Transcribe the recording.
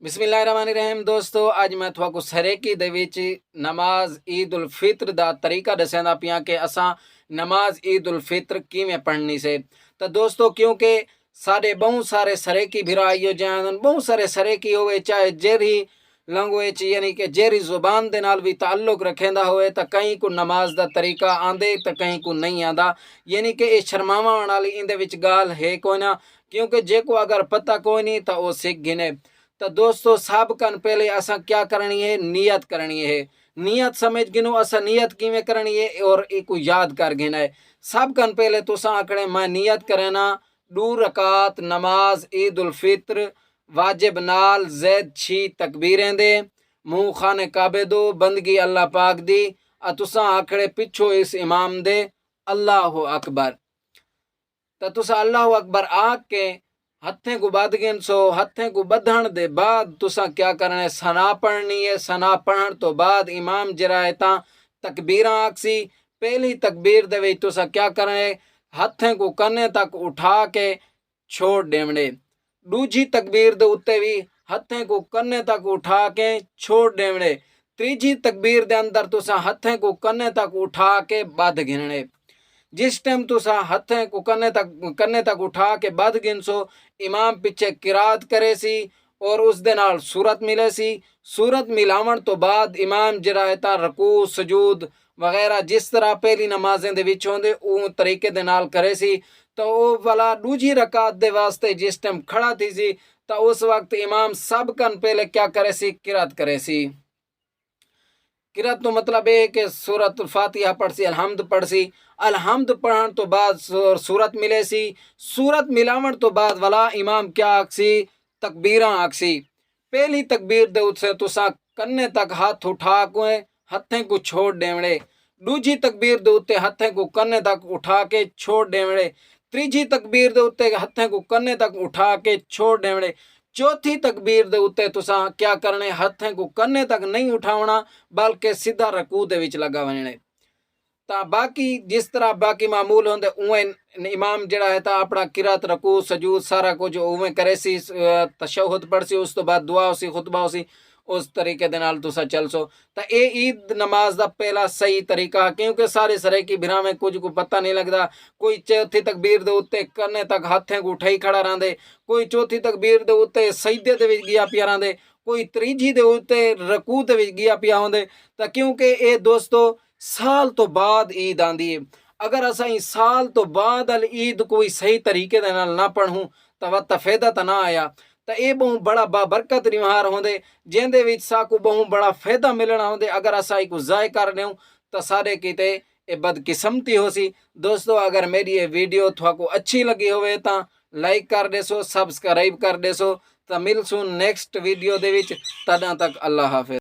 बिस्मिल्लाहिर्रहमानिर्रहीम। दोस्तों अज मैं तुहाकू सरेकी दे विच नमाज ईद उल फित्र दा तरीका दस्सदा पिया कि असां नमाज ईद उल फित्र किवें पढ़नी से। तो दोस्तों क्योंकि साडे बहुत सारे सरेकी भिरा इहो जान बहुत सारे सरेकी होवे चाहे जेरी लैंग्वेज यानी कि जेरी जुबान दे नाल भी ताल्लुक रखेंदा होवे तो कहीं को नमाज दा तरीका आंदे तो कहीं को नहीं आंदा, यानी कि ये शर्मावन वाली इंदे विच गाल है कोई ना, क्योंकि जेको अगर पता कोई नहीं तो वो सीख गिने। तो दोस्तों सब कन पहले असा क्या करनी है, नियत करनी है। नियत समझ गिनो असा नियत किवें करनी है और इको याद कर गिना है। सब कन पहले तुसा आखड़े मैं नियत करना 2 रकात नमाज ईद उल फित्र वाजिब नाल जैद 6 तकबीरें दे मुंह खाने काबे दो बंदगी अल्लाह पाक दी तुसा आखड़े पिछो इस इमाम दे अल्लाह अकबर। तो तुसा अल्लाह अकबर आख के हथें को बद गिन सो। हथें को बधण दे बाद तुसा क्या करना है, सना पढ़नी है। सना पढ़न तो बाद इमाम जरा है ता तकबीर आखसी। पहली तकबीर दे विच तुसा क्या करना है, हथें को कन्ने तक उठा के छोड़ देवने। दूजी तकबीर दे उत्ते भी हथें को कन्ने तक उठा के छोड़ देवने। तीजी तकबीर दे अंदर तुसा हथें को कन्ने तक उठा के बद गिनने। जिस टाइम तुसा हथें को कन्ने तक उठा के बद गिनसो इमाम पिछे किरात करे सी और उस दे नाल सूरत मिले सी। सूरत मिलावन तो बाद इमाम जरा है रकू सजूद वगैरह जिस तरह पहली नमाजें दे विच होंदे उस तरीके दे नाल करे सी। तो वो वाला दूजी रकात दे वास्ते जिस टाइम खड़ा थी सी तो उस वक्त इमाम सब कन पहले क्या करे सी, किरात करे सी। किरात तो मतलब है कि सूरत फातिहा पढ़ सी, अलहम्द पढ़ सी। अलहम्द पढ़न तो बाद सूरत मिले सी। सूरत मिलावन तो बाद वाला इमाम क्या आखसी, तकबीरा आखसी। पहली तकबीर दे उत्से तुसा कन्ने तक हाथ उठा के हथें को छोड़ देवणे। दूजी तकबीर दे उत्ते हथें को कन्ने तक उठा के छोड़ देवणे। तीजी तकबीर दे उत्ते हथें को कन्ने तक उठा के छोड़ देवणे। चौथी तकबीर दे उत्ते तुसा क्या करने, हथें को कन्ने तक नहीं उठावना बल्कि सीधा रकू दे विच लगा वने। ता बाकी जिस तरह बाकी मामूल होंदे उवें इमाम जड़ा है ता अपना किरात रकू सजूद सारा कुछ उवें करे सी। तशहुद पढ़ सी, उस तो बाद दुआ होसी, खुतबा होसी, उस तरीके दे नाल तुसा चल सो। ता ए ईद नमाज दा पहला सही तरीका, क्योंकि सारे सरे की भिरा में कुछ को पता नहीं लगता। कोई चौथी तकबीर दे उत्ते कन्ने तक हाथें को उठाई खड़ा रहिंदे, कोई चौथी तकबीर दे उत्ते सजदे दे विच गया पिया रहिंदे, कोई त्रीजी दे उत्ते रकू दे विच गया पिया होंदे। ता क्योंकि ए दोस्तों साल तो बाद ईद आंदी है। अगर असा साल तो बाद ईद कोई सही तरीके दे नाल ना पढ़ूं तो वत फायदा तो ना आया। तो ये बहुत बड़ा बाबरकत रिवार होंदे जिंदे विच साकू बहुत बड़ा फायदा मिलना होंदे। अगर असा को जाय कर दें तो सारे किते ये बदकिस्मती हो सी। दोस्तों अगर मेरी ये वीडियो थोड़ा अच्छी लगी होवे तो लाइक कर देसो, सब्सक्राइब कर देसो। तो मिलसूं नेक्स्ट वीडियो दे विच, तदा तक अल्लाह हाफिज।